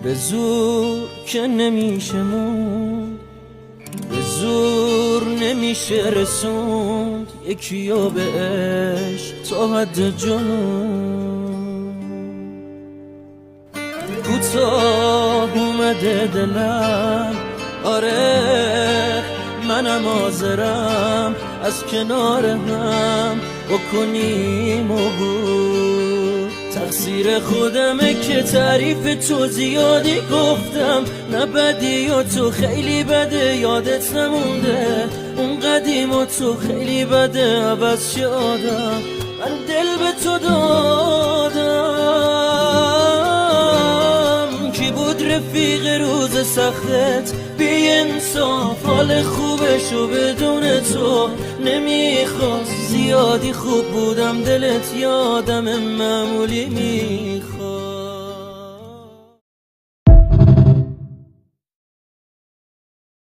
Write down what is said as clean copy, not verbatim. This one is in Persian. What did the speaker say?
به زور که نمیشه موند، به زور نمیشه رسوند یکیو به عشق تا حد جنون. کوتاه اومده دلم، آره منم حاضرم از کنار هم بکنیم عبور. تقصیر خودمه که تعریف تو زیادی گفتم، نه بدی و تو خیلی بده یادت نمونده، اون قدیم و تو خیلی بده عوض شه آدم. من دل به تو دادم، کی بود رفیق روز سختت؟ بی انصاف حال خوبشو بدون تو نمیخواست. زیادی خوب بودم دلت یادم معمولی میخواست.